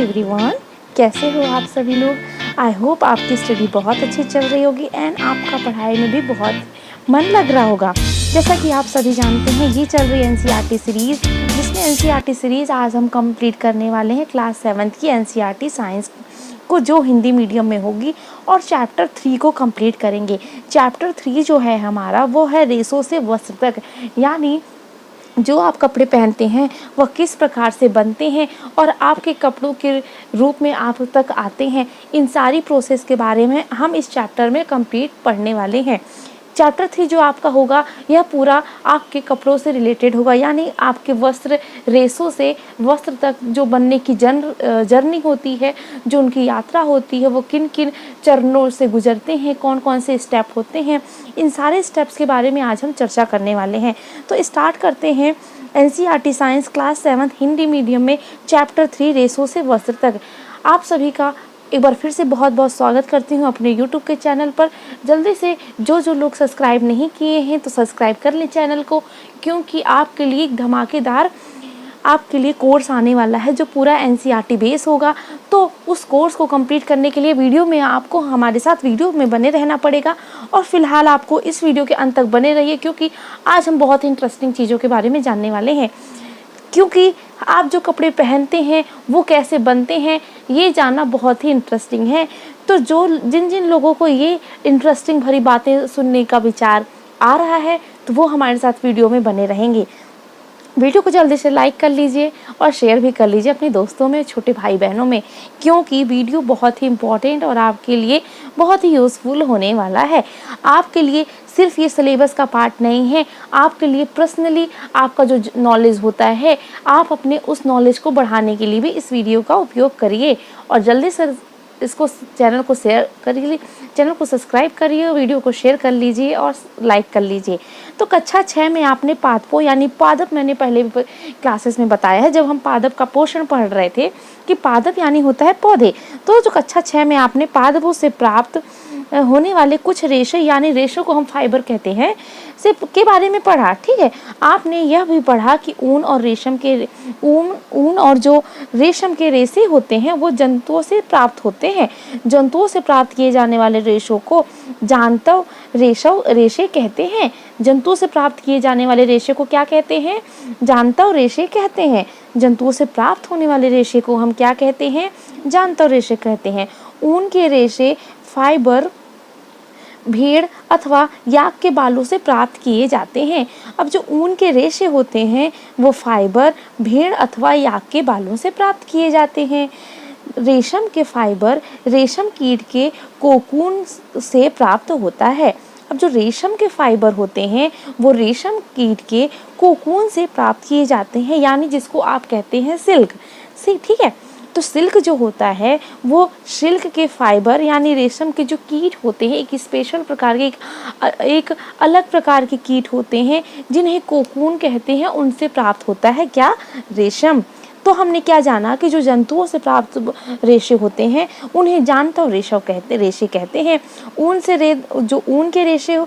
Everyone, कैसे हो आप सभी लोग। आई होप आपकी स्टडी बहुत अच्छी चल रही होगी एंड आपका पढ़ाई में भी बहुत मन लग रहा होगा। जैसा कि आप सभी जानते हैं, ये चल रही है एनसीईआरटी सीरीज़, जिसमें एनसीईआरटी सीरीज़ आज हम कंप्लीट करने वाले हैं क्लास 7 की एनसीईआरटी साइंस को, जो हिंदी मीडियम में होगी, और चैप्टर 3 को कंप्लीट करेंगे। चैप्टर 3 जो है हमारा, वो है रेशों से वस्त्र तक, यानी जो आप कपड़े पहनते हैं वह किस प्रकार से बनते हैं और आपके कपड़ों के रूप में आप तक आते हैं, इन सारी प्रोसेस के बारे में हम इस चैप्टर में कंप्लीट पढ़ने वाले हैं। चैप्टर 3 जो आपका होगा, यह पूरा आपके कपड़ों से रिलेटेड होगा, यानी आपके वस्त्र, रेशों से वस्त्र तक जो बनने की जर्नी होती है, जो उनकी यात्रा होती है, वो किन किन चरणों से गुजरते हैं, कौन कौन से स्टेप होते हैं, इन सारे स्टेप्स के बारे में आज हम चर्चा करने वाले हैं। तो स्टार्ट करते हैं NCERT science class 7 Hindi medium में चैप्टर 3 रेशों से वस्त्र तक। आप सभी का एक बार फिर से बहुत बहुत स्वागत करती हूँ अपने YouTube के चैनल पर। जल्दी से जो लोग सब्सक्राइब नहीं किए हैं तो सब्सक्राइब कर लें चैनल को, क्योंकि आपके लिए एक धमाकेदार आपके लिए कोर्स आने वाला है जो पूरा एनसीईआरटी बेस होगा। तो उस कोर्स को कंप्लीट करने के लिए वीडियो में आपको हमारे साथ वीडियो में बने रहना पड़ेगा, और फिलहाल आपको इस वीडियो के अंत तक बने रहिए, क्योंकि आज हम बहुत ही इंटरेस्टिंग चीज़ों के बारे में जानने वाले हैं। क्योंकि आप जो कपड़े पहनते हैं वो कैसे बनते हैं, ये जानना बहुत ही इंटरेस्टिंग है। तो जिन लोगों को ये इंटरेस्टिंग भरी बातें सुनने का विचार आ रहा है, तो वो हमारे साथ वीडियो में बने रहेंगे। वीडियो को जल्दी से लाइक कर लीजिए और शेयर भी कर लीजिए अपने दोस्तों में, छोटे भाई बहनों में, क्योंकि वीडियो बहुत ही इम्पोर्टेंट और आपके लिए बहुत ही यूज़फुल होने वाला है। आपके लिए सिर्फ ये सिलेबस का पार्ट नहीं है, आपके लिए पर्सनली आपका जो नॉलेज होता है, आप अपने उस नॉलेज को बढ़ाने के लिए भी इस वीडियो का उपयोग करिए। और जल्दी से इसको चैनल को शेयर करिए, चैनल को सब्सक्राइब करिए, वीडियो को शेयर कर लीजिए और लाइक कर लीजिए। तो कक्षा 6 में आपने पादपों यानी पादप, मैंने पहले भी क्लासेस में बताया है, जब हम पादप का पोषण पढ़ रहे थे कि पादप यानी होता है पौधे। तो जो कक्षा 6 में आपने पादपों से प्राप्त होने वाले कुछ रेशे, यानी रेशों को हम फाइबर कहते हैं, से के बारे में पढ़ा। ठीक है, आपने यह भी पढ़ा कि ऊन और जो रेशम के रेशे होते हैं वो जंतुओं से प्राप्त होते हैं। जंतुओं से प्राप्त किए जाने वाले रेशों को जांतव रेशे कहते हैं। जंतुओं से प्राप्त किए जाने वाले रेशे को क्या कहते हैं? जांतव रेशे कहते हैं। जंतुओं से प्राप्त होने वाले रेशे को हम क्या कहते हैं? जांतव रेशे कहते हैं। ऊन के रेशे फाइबर भेड़ अथवा याक के बालों से प्राप्त किए जाते हैं। अब जो ऊन के रेशे होते हैं वो फाइबर भेड़ अथवा याक के बालों से प्राप्त किए जाते हैं। रेशम के फाइबर रेशम कीट के कोकून से प्राप्त होता है। अब जो रेशम के फाइबर होते हैं वो रेशम कीट के कोकून से प्राप्त किए जाते हैं, यानी जिसको आप कहते हैं सिल्क। ठीक है, तो सिल्क जो होता है वो सिल्क के फाइबर यानी रेशम के जो कीट होते हैं, एक स्पेशल प्रकार के एक अलग प्रकार के कीट होते हैं जिन्हें कोकून कहते हैं, उनसे प्राप्त होता है क्या? रेशम। तो हमने क्या जाना कि जो जंतुओं से प्राप्त रेशे होते हैं उन्हें जांतव रेशे कहते हैं। जो ऊन के रेशे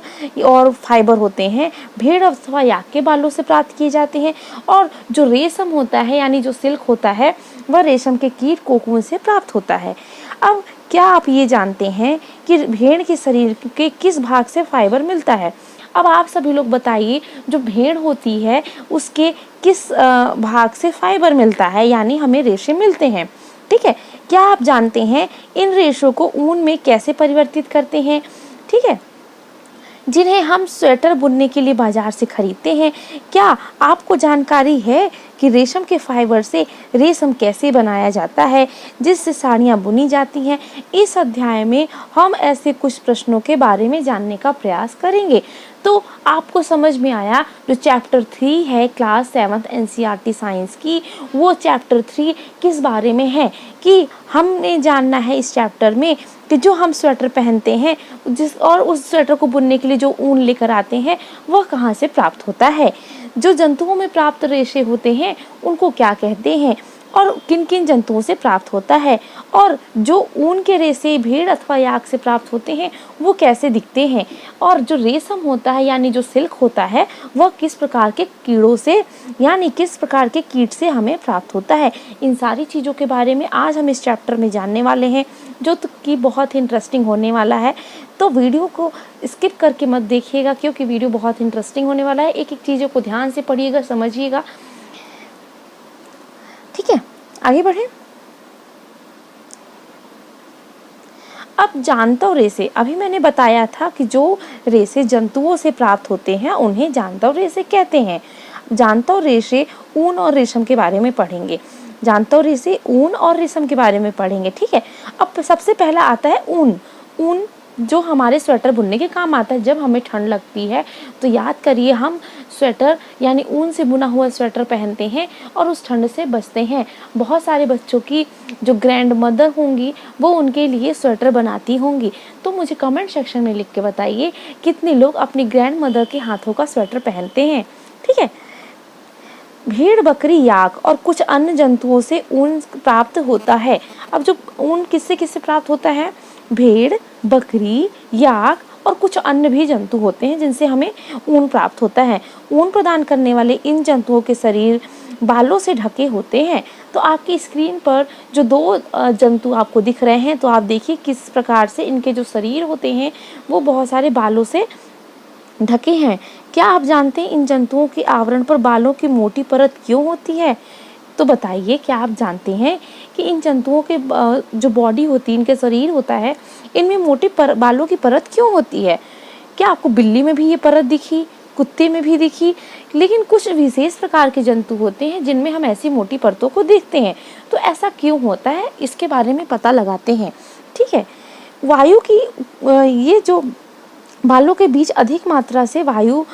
और फाइबर होते हैं भेड़ अथवा याक के बालों से प्राप्त किए जाते हैं, और जो रेशम होता है यानी जो सिल्क होता है वह रेशम के कीट कोकून से प्राप्त होता है। अब क्या आप ये जानते हैं कि भेड़ के शरीर के किस भाग से फाइबर मिलता है? अब आप सभी लोग बताइए, जो भेड़ होती है उसके किस भाग से फाइबर मिलता है, यानी हमें रेशे मिलते हैं। ठीक है, क्या आप जानते हैं इन रेशों को ऊन में कैसे परिवर्तित करते हैं? ठीक है, जिन्हें हम स्वेटर बुनने के लिए बाजार से खरीदते हैं। क्या आपको जानकारी है कि रेशम के फाइबर से रेशम कैसे बनाया जाता है, जिससे साड़ियाँ बुनी जाती हैं? इस अध्याय में हम ऐसे कुछ प्रश्नों के बारे में जानने का प्रयास करेंगे। तो आपको समझ में आया, जो चैप्टर 3 है क्लास 7 एनसीईआरटी साइंस की, वो चैप्टर 3 किस बारे में है कि हमने जानना है इस चैप्टर में कि जो हम स्वेटर पहनते हैं और उस स्वेटर को बुनने के लिए जो ऊन लेकर आते हैं वह कहाँ से प्राप्त होता है। जो जंतुओं में प्राप्त रेशे होते हैं उनको क्या कहते हैं? और किन किन जंतुओं से प्राप्त होता है, और जो ऊन के रेशे भेड़ अथवा याक से प्राप्त होते हैं वो कैसे दिखते हैं, और जो रेशम होता है यानी जो सिल्क होता है वह किस प्रकार के कीड़ों से यानी किस प्रकार के कीट से हमें प्राप्त होता है। इन सारी चीज़ों के बारे में आज हम इस चैप्टर में जानने वाले हैं, जो कि बहुत ही इंटरेस्टिंग होने वाला है। तो वीडियो को स्किप करके मत देखिएगा, क्योंकि वीडियो बहुत इंटरेस्टिंग होने वाला है। एक एक चीज़ों को ध्यान से पढ़िएगा, समझिएगा, ठीक है। आगे बढ़े। अब जानतव रेशे, अभी मैंने बताया था कि जो रेशे जंतुओं से प्राप्त होते हैं उन्हें जानतव रेशे कहते हैं। जानतव रेशे ऊन और रेशम के बारे में पढ़ेंगे। जानतव रेशे ऊन और रेशम के बारे में पढ़ेंगे, ठीक है। अब सबसे पहला आता है ऊन। ऊन जो हमारे स्वेटर बुनने के काम आता है। जब हमें ठंड लगती है तो याद करिए, हम स्वेटर यानी ऊन से बुना हुआ स्वेटर पहनते हैं और उस ठंड से बचते हैं। बहुत सारे बच्चों की जो ग्रैंड मदर होंगी वो उनके लिए स्वेटर बनाती होंगी। तो मुझे कमेंट सेक्शन में लिख के बताइए कितने लोग अपनी ग्रैंड मदर के हाथों का स्वेटर पहनते हैं, ठीक है। भेड़, बकरी, याक और कुछ अन्य जंतुओं से ऊन प्राप्त होता है। अब जो ऊन किससे किससे प्राप्त होता है? भेड़, बकरी, याक और कुछ अन्य भी जंतु होते हैं जिनसे हमें ऊन प्राप्त होता है। ऊन प्रदान करने वाले इन जंतुओं के शरीर बालों से ढके होते हैं। तो आपकी स्क्रीन पर जो दो जंतु आपको दिख रहे हैं, तो आप देखिए किस प्रकार से इनके जो शरीर होते हैं वो बहुत सारे बालों से ढके हैं। क्या आप जानते हैं इन जंतुओं के आवरण पर बालों की मोटी परत क्यों होती है? तो बताइए, क्या आप जानते हैं कि इन जंतुओं के जो बॉडी होती है, इनके शरीर होता है, इनमें मोटी बालों की परत क्यों होती है? क्या आपको बिल्ली में भी ये परत दिखी, कुत्ते में भी दिखी? लेकिन कुछ विशेष प्रकार के जंतु होते हैं जिनमें हम ऐसी मोटी परतों को देखते हैं। तो ऐसा क्यों होता है, इसके बारे में पता लगाते हैं, ठीक है। वायु की ये जो बालों के बीच अधिक मात्रा से वायु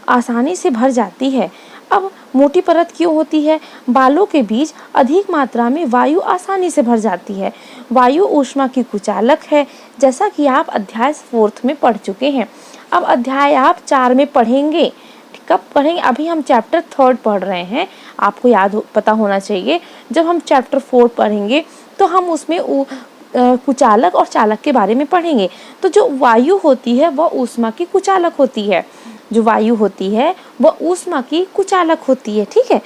आसानी से भर जाती है। अब मोटी परत क्यों होती है? बालों के बीच अधिक मात्रा में वायु आसानी से भर जाती है। वायु ऊष्मा की कुचालक है, जैसा कि आप अध्याय 4 में पढ़ चुके हैं। अब अध्याय आप 4 में पढ़ेंगे। कब पढ़ेंगे? अभी हम चैप्टर 3 पढ़ रहे हैं, आपको पता होना चाहिए। जब हम चैप्टर 4 पढ़ेंगे तो हम उसमें कुचालक और चालक के बारे में पढ़ेंगे। तो जो वायु होती है वह ऊष्मा की कुचालक होती है। जो वायु होती है वह ऊष्मा की कुचालक होती है, ठीक है।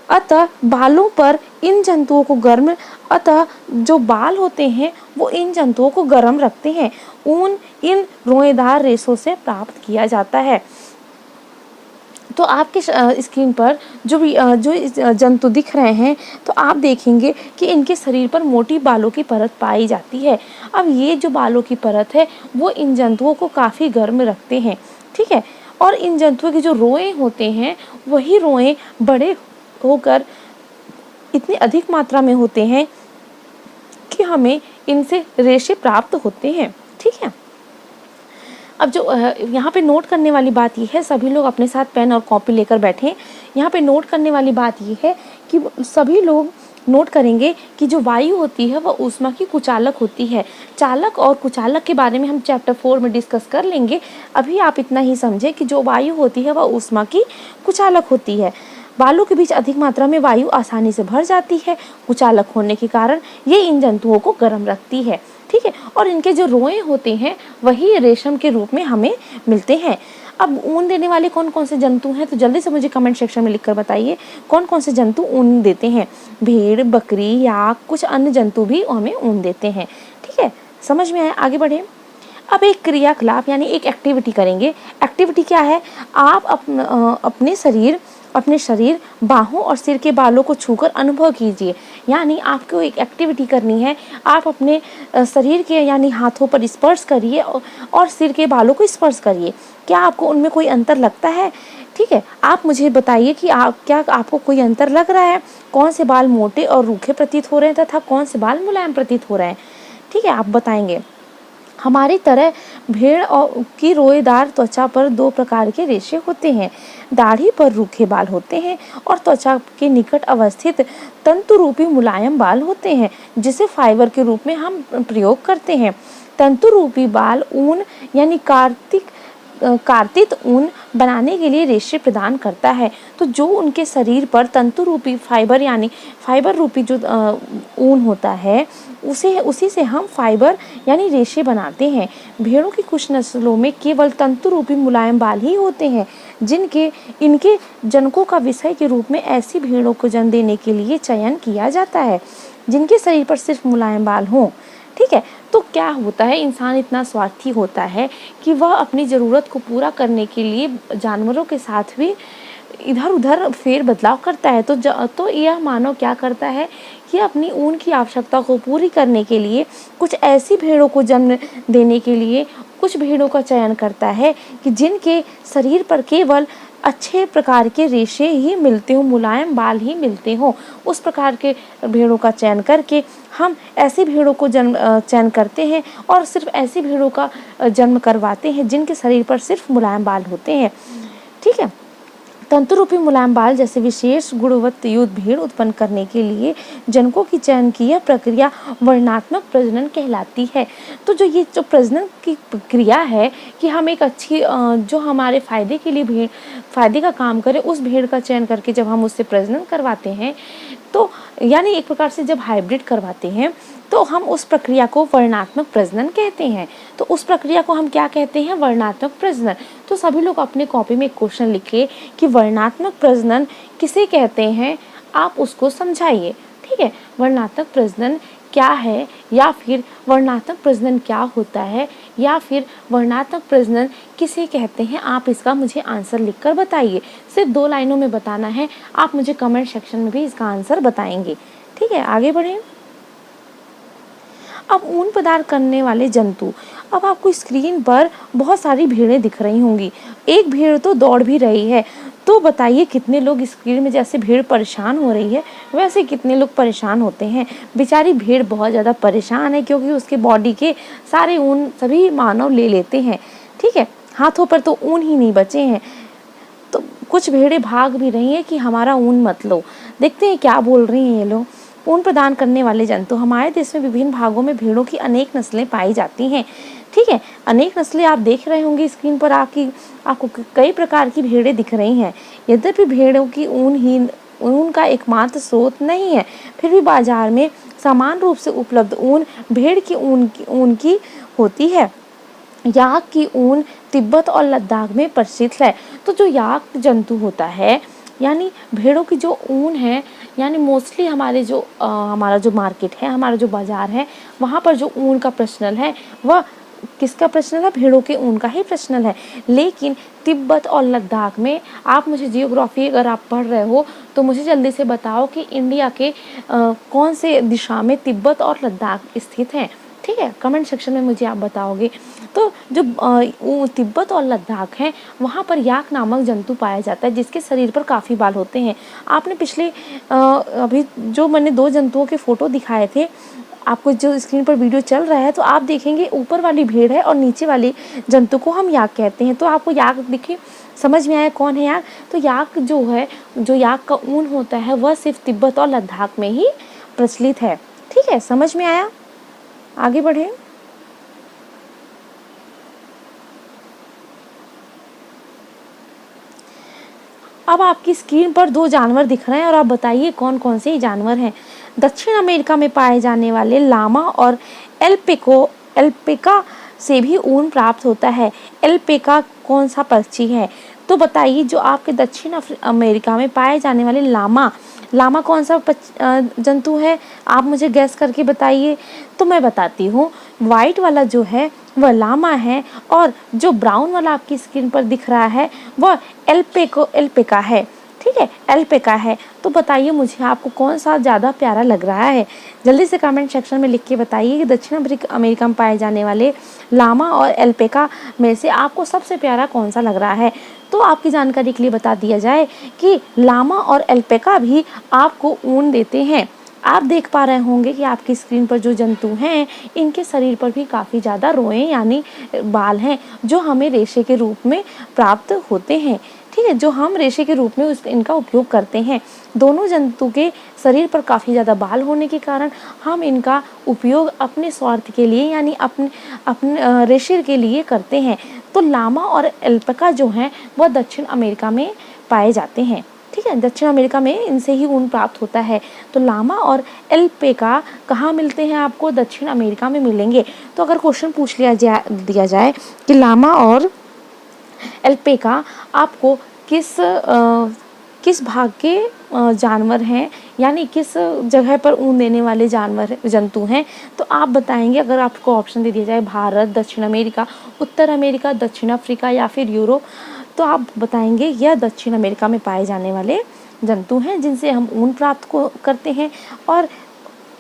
अतः बालों पर इन जंतुओं को गर्म अतः जो बाल होते हैं वो इन जंतुओं को गर्म रखते हैं। ऊन इन रोएदार रेशों से प्राप्त किया जाता है। तो आपके स्क्रीन पर जो जंतु दिख रहे हैं, तो आप देखेंगे कि इनके शरीर पर मोटी बालों की परत पाई जाती है। अब ये जो बालों की परत है वो इन जंतुओं को काफ़ी गर्म रखते हैं, ठीक है। और इन जंतुओं के जो रोए होते हैं वही रोए बड़े होकर इतनी अधिक मात्रा में होते हैं कि हमें इनसे रेशे प्राप्त होते हैं, ठीक है। अब जो यहाँ पे नोट करने वाली बात ये है, सभी लोग अपने साथ पेन और कॉपी लेकर बैठें। यहाँ पे नोट करने वाली बात ये है कि सभी लोग नोट करेंगे कि जो वायु होती है वह ऊष्मा की कुचालक होती है। चालक और कुचालक के बारे में हम चैप्टर 4 में डिस्कस कर लेंगे। अभी आप इतना ही समझें कि जो वायु होती है वह ऊष्मा की कुचालक होती है। बालों के बीच अधिक मात्रा में वायु आसानी से भर जाती है। कुचालक होने के कारण ये इन जंतुओं को गर्म रखती है, ठीक है। और इनके जो रोए होते हैं वही रेशम के रूप में हमें मिलते हैं। अब ऊन देने वाले कौन कौन से जंतु हैं, तो जल्दी से मुझे कमेंट सेक्शन में लिखकर बताइए कौन कौन से जंतु ऊन देते हैं। भेड़, बकरी, याक, कुछ अन्य जंतु भी हमें ऊन देते हैं, ठीक है। समझ में आया? आगे बढ़े। अब एक क्रियाकलाप यानी एक एक्टिविटी करेंगे। एक्टिविटी क्या है? आप अपने शरीर, बाहों और सिर के बालों को छूकर अनुभव कीजिए। यानी आपको एक एक्टिविटी करनी है। आप अपने शरीर के यानी हाथों पर स्पर्श करिए और सिर के बालों को स्पर्श करिए। क्या आपको उनमें कोई अंतर लगता है? ठीक है, आप मुझे बताइए कि क्या आपको कोई अंतर लग रहा है? कौन से बाल मोटे और रूखे प्रतीत हो रहे हैं तथा कौन से बाल मुलायम प्रतीत हो रहे हैं? ठीक है, आप बताएंगे। हमारी तरह भेड़ की रोएदार त्वचा पर 2 प्रकार के रेशे होते हैं। दाढ़ी पर रूखे बाल होते हैं और त्वचा के निकट अवस्थित तंतु रूपी मुलायम बाल होते हैं, जिसे फाइबर के रूप में हम प्रयोग करते हैं। तंतु रूपी बाल ऊन यानी कार्तित ऊन बनाने के लिए रेशे प्रदान करता है। तो जो उनके शरीर पर तंतु रूपी फाइबर यानी फाइबर रूपी जो ऊन होता है उसी से हम फाइबर यानी रेशे बनाते हैं। भेड़ों की कुछ नस्लों में केवल तंतु रूपी मुलायम बाल ही होते हैं, जिनके इनके जनकों का विषय के रूप में ऐसी भेड़ों को जन्म देने के लिए चयन किया जाता है जिनके शरीर पर सिर्फ मुलायम बाल हों। ठीक है, तो क्या होता है, इंसान इतना स्वार्थी होता है कि वह अपनी ज़रूरत को पूरा करने के लिए जानवरों के साथ भी इधर उधर फेर बदलाव करता है। तो यह मानव क्या करता है कि अपनी ऊन की आवश्यकता को पूरी करने के लिए कुछ ऐसी भेड़ों को जन्म देने के लिए कुछ भेड़ों का चयन करता है कि जिनके शरीर पर केवल अच्छे प्रकार के रेशे ही मिलते हों, मुलायम बाल ही मिलते हों। उस प्रकार के भेड़ों का चयन करके हम ऐसी भेड़ों को चयन करते हैं और सिर्फ ऐसी भेड़ों का जन्म करवाते हैं जिनके शरीर पर सिर्फ मुलायम बाल होते हैं। ठीक है, तंतु रूपी मुलायम बाल जैसे विशेष गुणवत्तायुक्त भेड़ उत्पन्न करने के लिए जनकों की चयन की यह प्रक्रिया वर्णात्मक प्रजनन कहलाती है। तो ये जो प्रजनन की प्रक्रिया है कि हम एक अच्छी जो हमारे फायदे के लिए फायदे का काम करे उस भेड़ का चयन करके जब हम उससे प्रजनन करवाते हैं, तो यानी एक प्रकार से जब हाइब्रिड करवाते हैं तो हम उस प्रक्रिया को वर्णात्मक प्रजनन कहते हैं। तो उस प्रक्रिया को हम क्या कहते हैं, वर्णात्मक प्रजनन। तो सभी लोग अपने कॉपी में एक क्वेश्चन लिखिए कि वर्णात्मक प्रजनन किसे कहते हैं, आप उसको समझाइए। ठीक है, वर्णात्मक प्रजनन क्या है, या फिर वर्णात्मक प्रजनन क्या होता है, या फिर वर्णात्मक प्रजनन किसे कहते हैं, आप इसका मुझे आंसर लिखकर बताइए। सिर्फ 2 लाइनों में बताना है, आप मुझे कमेंट सेक्शन में भी इसका आंसर बताएंगे। ठीक है, आगे बढ़ें। अब ऊन प्रदान करने वाले जंतु। अब आपको स्क्रीन पर बहुत सारी भेड़ें दिख रही होंगी, एक भेड़ तो दौड़ भी रही है। तो बताइए कितने लोग स्क्रीन में जैसे भेड़ परेशान हो रही है वैसे कितने लोग परेशान होते हैं। बेचारी भेड़ बहुत ज़्यादा परेशान है क्योंकि उसके बॉडी के सारे ऊन सभी मानव ले लेते हैं। ठीक है, हाथों पर तो ऊन ही नहीं बचे हैं। तो कुछ भेड़ें भाग भी रही हैं कि हमारा ऊन मत लो। देखते हैं क्या बोल रही हैं ये लोग। ऊन प्रदान करने वाले जंतु। हमारे देश में विभिन्न भागों में भेड़ों की अनेक नस्लें पाई जाती हैं। ठीक है, अनेक नस्लें आप देख रहे होंगे स्क्रीन पर आपको कई प्रकार की भेड़ें दिख रही हैं। यद्यपि भेड़ों की ऊन का एकमात्र स्रोत नहीं है, फिर भी बाजार में समान रूप से उपलब्ध ऊन भेड़ की ऊन की होती है। याक की ऊन तिब्बत और लद्दाख में प्रसिद्ध है। तो जो याक जंतु होता है यानी भेड़ों की जो ऊन है, यानी मोस्टली हमारा जो मार्केट है, हमारा जो बाज़ार है, वहाँ पर जो ऊन का प्रश्नल है वह किसका प्रश्नल है, भेड़ों के ऊन का ही प्रश्नल है। लेकिन तिब्बत और लद्दाख में, आप मुझे जियोग्राफी अगर आप पढ़ रहे हो तो मुझे जल्दी से बताओ कि इंडिया के कौन से दिशा में तिब्बत और लद्दाख स्थित हैं। ठीक है, कमेंट सेक्शन में मुझे आप बताओगे। तो जो तिब्बत और लद्दाख हैं वहाँ पर याक नामक जंतु पाया जाता है जिसके शरीर पर काफ़ी बाल होते हैं। आपने पिछले अभी जो मैंने 2 जंतुओं के फ़ोटो दिखाए थे, आपको जो स्क्रीन पर वीडियो चल रहा है तो आप देखेंगे ऊपर वाली भेड़ है और नीचे वाली जंतु को हम याक कहते हैं। तो आपको याक देखिए समझ में आया कौन है याक। तो याक जो है, जो याक का ऊन होता है वह सिर्फ तिब्बत और लद्दाख में ही प्रचलित है। ठीक है, समझ में आया, आगे बढ़े। अब आपकी स्क्रीन पर 2 जानवर दिख रहे हैं और आप बताइए कौन कौन से जानवर हैं। दक्षिण अमेरिका में पाए जाने वाले लामा और एल्पेका से भी ऊन प्राप्त होता है। एल्पेका कौन सा पक्षी है? तो बताइए जो आपके दक्षिण अमेरिका में पाए जाने वाले लामा कौन सा जंतु है? आप मुझे गैस करके बताइए। तो मैं बताती हूँ, वाइट वाला जो है वह लामा है और जो ब्राउन वाला आपकी स्क्रीन पर दिख रहा है वह एल्पेका है। ठीक है, एल्पेका है। तो बताइए मुझे आपको कौन सा ज़्यादा प्यारा लग रहा है? जल्दी से कमेंट सेक्शन में लिख के बताइए कि दक्षिण अमेरिका में पाए जाने वाले लामा और एल्पेका में से आपको सबसे प्यारा कौन सा लग रहा है। तो आपकी जानकारी के लिए बता दिया जाए कि लामा और एल्पेका भी आपको ऊन देते हैं। आप देख पा रहे होंगे कि आपकी स्क्रीन पर जो जंतु हैं इनके शरीर पर भी काफ़ी ज़्यादा रोएं यानी बाल हैं जो हमें रेशे के रूप में प्राप्त होते हैं। ठीक है, जो हम रेशे के रूप में इनका उपयोग करते हैं। दोनों जंतु के शरीर पर काफ़ी ज़्यादा बाल होने के कारण हम इनका उपयोग अपने स्वार्थ के लिए यानी अपने रेशे के लिए करते हैं। तो लामा और एल्पैका जो हैं वह दक्षिण अमेरिका में पाए जाते हैं। ठीक है, दक्षिण अमेरिका में इनसे ही ऊन प्राप्त होता है। तो लामा और एल्पैका कहाँ मिलते हैं? आपको दक्षिण अमेरिका में मिलेंगे। तो अगर क्वेश्चन पूछ दिया जाए कि लामा और एल्पैका आपको किस भाग के जानवर हैं, यानी किस जगह पर ऊन देने वाले जंतु हैं, तो आप बताएंगे। अगर आपको ऑप्शन दे दिया जाए भारत, दक्षिण अमेरिका, उत्तर अमेरिका, दक्षिण अफ्रीका या फिर यूरोप, तो आप बताएंगे यह दक्षिण अमेरिका में पाए जाने वाले जंतु हैं जिनसे हम ऊन प्राप्त करते हैं, और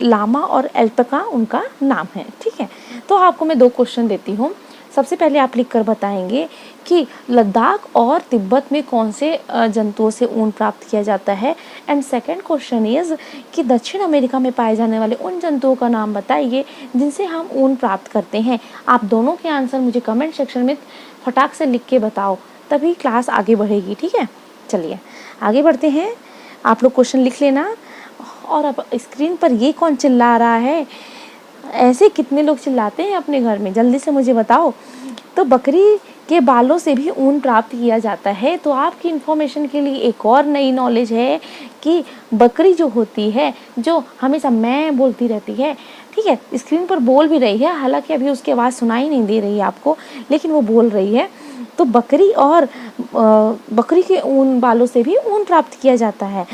लामा और एल्पैका उनका नाम है। ठीक है, तो आपको मैं 2 क्वेश्चन देती हूँ। सबसे पहले आप लिखकर बताएंगे कि लद्दाख और तिब्बत में कौन से जंतुओं से ऊन प्राप्त किया जाता है। एंड सेकंड क्वेश्चन इज़ कि दक्षिण अमेरिका में पाए जाने वाले उन जंतुओं का नाम बताइए जिनसे हम ऊन प्राप्त करते हैं। आप दोनों के आंसर मुझे कमेंट सेक्शन में फटाक से लिख के बताओ, तभी क्लास आगे बढ़ेगी। ठीक है, चलिए आगे बढ़ते हैं। आप लोग क्वेश्चन लिख लेना। और अब स्क्रीन पर ये कौन चिल्ला रहा है? ऐसे कितने लोग चिल्लाते हैं अपने घर में? जल्दी से मुझे बताओ। तो बकरी के बालों से भी ऊन प्राप्त किया जाता है। तो आपकी इन्फॉर्मेशन के लिए एक और नई नॉलेज है कि बकरी जो होती है, जो हमेशा मैं बोलती रहती है, ठीक है, स्क्रीन पर बोल भी रही है, हालांकि अभी उसकी आवाज़ सुनाई नहीं दे रही है आपको, लेकिन वो बोल रही है। तो बकरी के ऊन बालों से भी ऊन प्राप्त किया जाता है।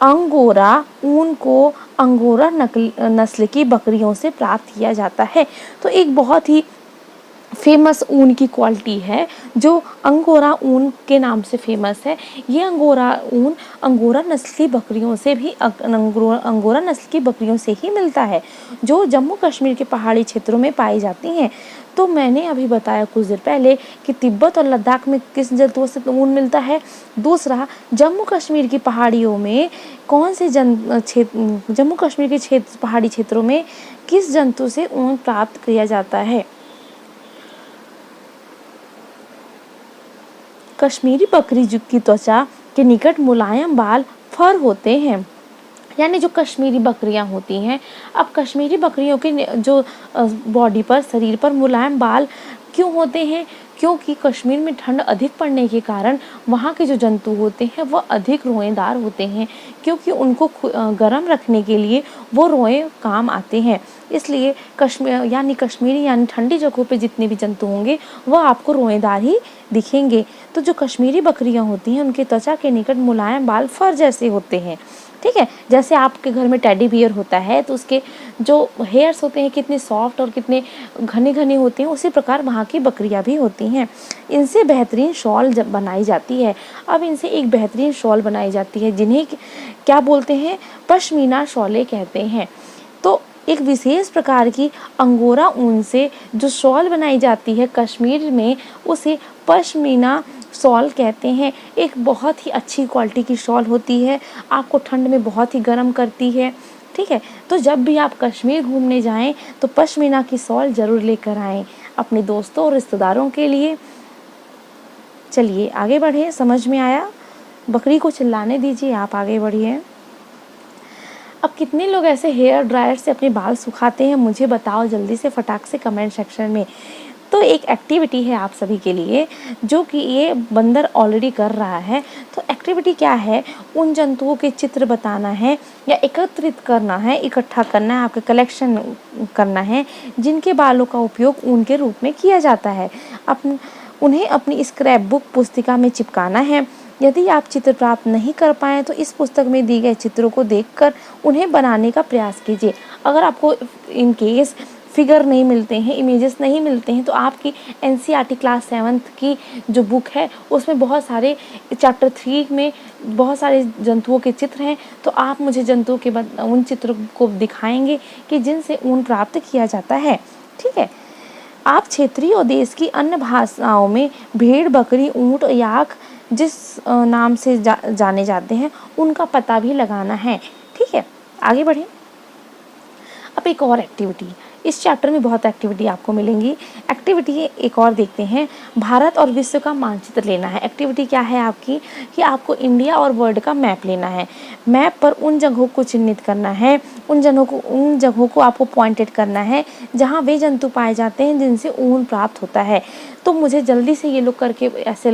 अंगोरा ऊन को अंगोरा नस्ल की बकरियों से प्राप्त किया जाता है। तो एक बहुत ही फेमस ऊन की क्वालिटी है जो अंगोरा ऊन के नाम से फेमस है। ये अंगोरा ऊन अंगोरा नस्ल की बकरियों से भी अंगोरा नस्ल की बकरियों से ही मिलता है, जो जम्मू कश्मीर के पहाड़ी क्षेत्रों में पाई जाती हैं। तो मैंने अभी बताया कुछ देर पहले कि तिब्बत और लद्दाख में किस जंतुओं से ऊन मिलता है। दूसरा, जम्मू कश्मीर की पहाड़ियों में कौन से जम्मू कश्मीर के पहाड़ी क्षेत्रों में किस जंतु से ऊन प्राप्त किया जाता है। कश्मीरी बकरी की त्वचा के निकट मुलायम बाल फर होते हैं, यानी जो कश्मीरी बकरियां होती हैं। अब कश्मीरी बकरियों के जो बॉडी पर, शरीर पर मुलायम बाल क्यों होते हैं? क्योंकि कश्मीर में ठंड अधिक पड़ने के कारण वहाँ के जो जंतु होते हैं वह अधिक रोएदार होते हैं, क्योंकि उनको गर्म रखने के लिए वो रोए काम आते हैं। इसलिए कश्मीरी यानी ठंडी जगहों पे जितने भी जंतु होंगे वह आपको रोएदार ही दिखेंगे। तो जो कश्मीरी बकरियां होती हैं उनके त्वचा के निकट मुलायम बाल फर जैसे होते हैं। ठीक है, जैसे आपके घर में टेडी बियर होता है तो उसके जो हेयर्स होते हैं कितने सॉफ्ट और कितने घने घने होते हैं, उसी प्रकार वहाँ की बकरियां भी होती हैं। इनसे बेहतरीन शॉल बनाई जाती है। अब इनसे एक बेहतरीन शॉल बनाई जाती है जिन्हें क्या बोलते हैं? पश्मीना शॉलें कहते हैं। तो एक विशेष प्रकार की अंगोरा ऊन से जो शॉल बनाई जाती है कश्मीर में, उसे पश्मीना शॉल कहते हैं। एक बहुत ही अच्छी क्वालिटी की शॉल होती है, आपको ठंड में बहुत ही गर्म करती है। ठीक है, तो जब भी आप कश्मीर घूमने जाएं तो पश्मीना की शॉल ज़रूर लेकर आएं अपने दोस्तों और रिश्तेदारों के लिए। चलिए आगे बढ़े। समझ में आया? बकरी को चिल्लाने दीजिए, आप आगे बढ़िए। अब कितने लोग ऐसे हेयर ड्रायर से अपने बाल सुखाते हैं मुझे बताओ जल्दी से फटाक से कमेंट सेक्शन में। तो एक एक्टिविटी है आप सभी के लिए जो कि ये बंदर ऑलरेडी कर रहा है। तो एक्टिविटी क्या है? उन जंतुओं के चित्र बताना है या एकत्रित करना है, इकट्ठा करना है, आपके कलेक्शन करना है जिनके बालों का उपयोग ऊन के रूप में किया जाता है। उन्हें अपनी स्क्रैप बुक पुस्तिका में चिपकाना है। यदि आप चित्र प्राप्त नहीं कर पाएँ तो इस पुस्तक में दी गए चित्रों को देखकर उन्हें बनाने का प्रयास कीजिए। अगर आपको इन केस फिगर नहीं मिलते हैं, इमेजेस नहीं मिलते हैं, तो आपकी एनसीईआरटी क्लास 7th की जो बुक है उसमें बहुत सारे चैप्टर 3 में बहुत सारे जंतुओं के चित्र हैं। तो आप मुझे जंतुओं के उन चित्रों को दिखाएंगे कि जिनसे ऊन प्राप्त किया जाता है। ठीक है, आप क्षेत्रीय और देश की अन्य भाषाओं में भेड़, बकरी, ऊँट, याक जिस नाम से जाने जाते हैं उनका पता भी लगाना है। ठीक है, आगे बढ़ें। अब एक और एक्टिविटी, इस चैप्टर में बहुत एक्टिविटी आपको मिलेंगी। एक्टिविटी एक और देखते हैं, भारत और विश्व का मानचित्र लेना है। एक्टिविटी क्या है आपकी कि आपको इंडिया और वर्ल्ड का मैप लेना है। मैप पर उन जगहों को चिन्हित करना है, उन जगहों को आपको पॉइंटेड करना है जहाँ वे जंतु पाए जाते हैं जिनसे ऊन प्राप्त होता है। तो मुझे जल्दी से ये लोग करके ऐसे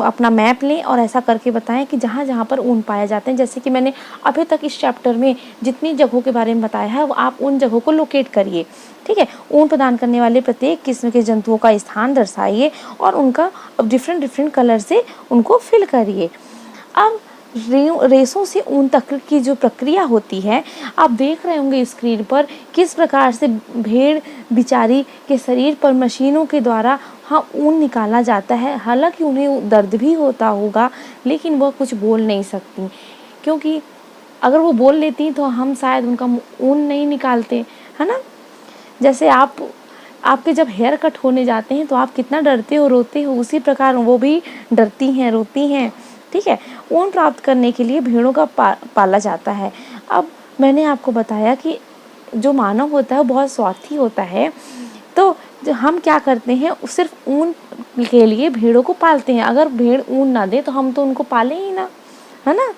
अपना मैप लें और ऐसा करके बताएं कि जहाँ जहाँ पर ऊन पाए जाते हैं। जैसे कि मैंने अभी तक इस चैप्टर में जितनी जगहों के बारे में बताया है वो आप उन जगहों को लोकेट करिए। ठीक है, ऊन प्रदान करने वाले प्रत्येक किस्म के जंतुओं का स्थान दर्शाइए और उनका डिफरेंट कलर से उनको फिल करिए। अब रेशों से ऊन तक की जो प्रक्रिया होती है, आप देख रहे होंगे स्क्रीन पर किस प्रकार से भेड़ बिचारी के शरीर पर मशीनों के द्वारा ऊन निकाला जाता है। हालांकि उन्हें दर्द भी होता होगा लेकिन वह कुछ बोल नहीं सकती, क्योंकि अगर वो बोल लेती तो हम शायद उनका ऊन नहीं निकालते, है ना। जैसे आपके जब हेयर कट होने जाते हैं तो आप कितना डरते हो, रोते हो, उसी प्रकार वो भी डरती हैं, रोती हैं। ठीक है, ऊन प्राप्त करने के लिए भेड़ों का पाला जाता है। अब मैंने आपको बताया कि जो मानव होता है वो बहुत स्वार्थी होता है, तो जो हम क्या करते हैं सिर्फ ऊन के लिए भेड़ों को पालते हैं। अगर भेड़ ऊन ना दे तो हम तो उनको पाले ही ना, है ना।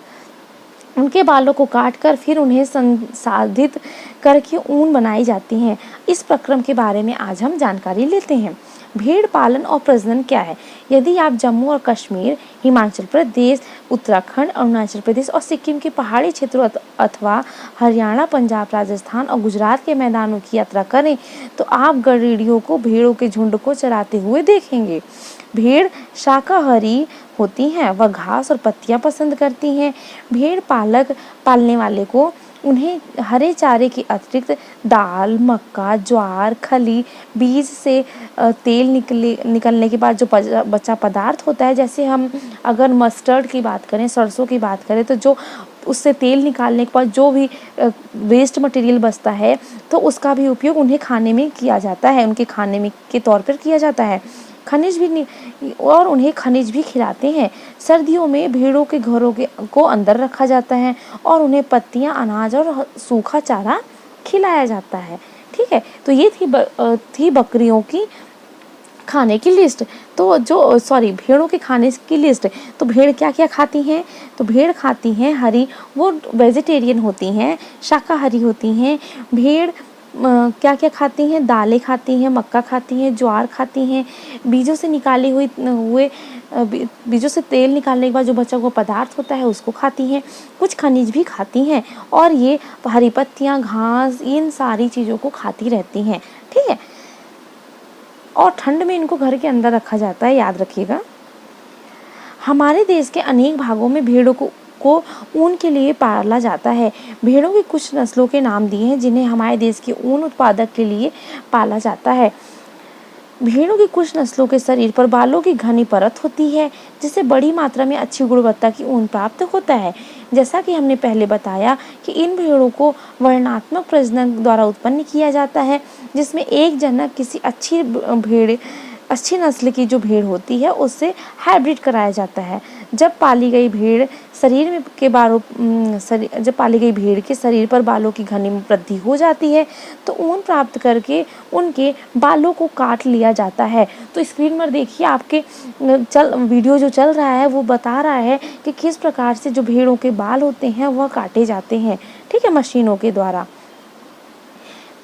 उनके बालों को काट कर फिर उन्हें संसाधित करके ऊन बनाई जाती हैं। इस प्रक्रम के बारे में आज हम जानकारी लेते हैं। भेड़ पालन और प्रजनन क्या है। यदि आप जम्मू और कश्मीर, हिमाचल प्रदेश, उत्तराखंड, अरुणाचल प्रदेश और सिक्किम के पहाड़ी क्षेत्रों अथवा हरियाणा, पंजाब, राजस्थान और गुजरात के मैदानों की यात्रा करें तो आप गडरियों को भेड़ों के झुंड को चराते हुए देखेंगे। भेड़ शाकाहारी होती हैं, वह घास और पत्तियां पसंद करती हैं। भेड़ पालने वाले को उन्हें हरे चारे के अतिरिक्त दाल, मक्का, ज्वार, खली, बीज से तेल निकलने के बाद जो बचा पदार्थ होता है, जैसे हम अगर मस्टर्ड की बात करें, सरसों की बात करें, तो जो उससे तेल निकालने के बाद जो भी वेस्ट मटेरियल बचता है तो उसका भी उपयोग उन्हें खाने में किया जाता है, उनके खाने में के तौर पर किया जाता है। खनिज भी और उन्हें खनिज भी खिलाते हैं। सर्दियों में भेड़ों के घरों को अंदर रखा जाता है और उन्हें पत्तियां, अनाज और सूखा चारा खिलाया जाता है। ठीक है, तो ये थी बकरियों की खाने की लिस्ट। तो भेड़ों के खाने की लिस्ट। तो भेड़ क्या क्या खाती हैं, तो भेड़ खाती हैं वो वेजिटेरियन होती हैं, शाकाहारी होती हैं। भेड़ क्या क्या खाती हैं, दालें खाती हैं, मक्का खाती हैं, ज्वार खाती हैं, बीजों से तेल निकालने के बाद जो बचा हुआ पदार्थ होता है उसको खाती हैं। कुछ खनिज भी खाती हैं और ये हरी पत्तियाँ, घास, इन सारी चीज़ों को खाती रहती हैं। ठीक है, और ठंड में इनको घर के अंदर रखा जाता है, याद रखिएगा। हमारे देश के अनेक भागों में भेड़ों को ऊन के लिए पाला जाता है। भेड़ों की कुछ नस्लों के नाम दिए हैं जिन्हें हमारे देश के ऊन उत्पादक के लिए पाला जाता है। भेड़ों की कुछ नस्लों के शरीर पर बालों की घनी परत होती है जिससे बड़ी मात्रा में अच्छी गुणवत्ता की ऊन प्राप्त होता है। जैसा कि हमने पहले बताया कि इन भेड़ों को वर्णात्मक प्रजनन द्वारा उत्पन्न किया जाता है, जिसमें एक जनक किसी अच्छी नस्ल की जो भेड़ होती है उससे हाइब्रिड कराया जाता है। जब पाली गई भेड़ के शरीर पर बालों की घनी वृद्धि हो जाती है तो ऊन प्राप्त करके उनके बालों को काट लिया जाता है। तो स्क्रीन पर देखिए, आपके वीडियो जो चल रहा है वो बता रहा है कि किस प्रकार से जो भेड़ों के बाल होते हैं वह काटे जाते हैं, ठीक है, मशीनों के द्वारा।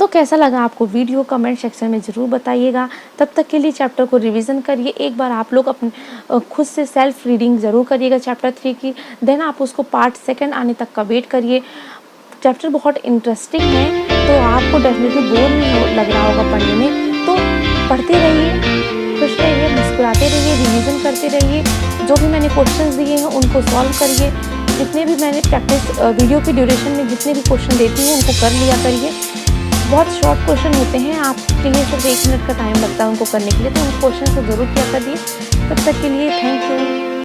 तो कैसा लगा आपको वीडियो, कमेंट सेक्शन में ज़रूर बताइएगा। तब तक के लिए चैप्टर को रिवीजन करिए। एक बार आप लोग अपने खुद से सेल्फ रीडिंग ज़रूर करिएगा चैप्टर 3 की, देन आप उसको पार्ट 2 आने तक का वेट करिए। चैप्टर बहुत इंटरेस्टिंग है, तो आपको डेफिनेटली बोर नहीं लग रहा होगा पढ़ने में। तो पढ़ते रहिए, खुश रहिए, मुस्कुराते रहिए, रिवीजन करते रहिए। जो भी मैंने क्वेश्चन दिए हैं उनको सॉल्व करिए। जितने भी मैंने प्रैक्टिस वीडियो की ड्यूरेशन में जितने भी क्वेश्चन देती हूँ उनको कर लिया करिए। बहुत शॉर्ट क्वेश्चन होते हैं, आपके लिए सिर्फ 1 मिनट का टाइम लगता है उनको करने के लिए, तो उन क्वेश्चन को ज़रूर किया करिए। तब तक के लिए थैंक यू।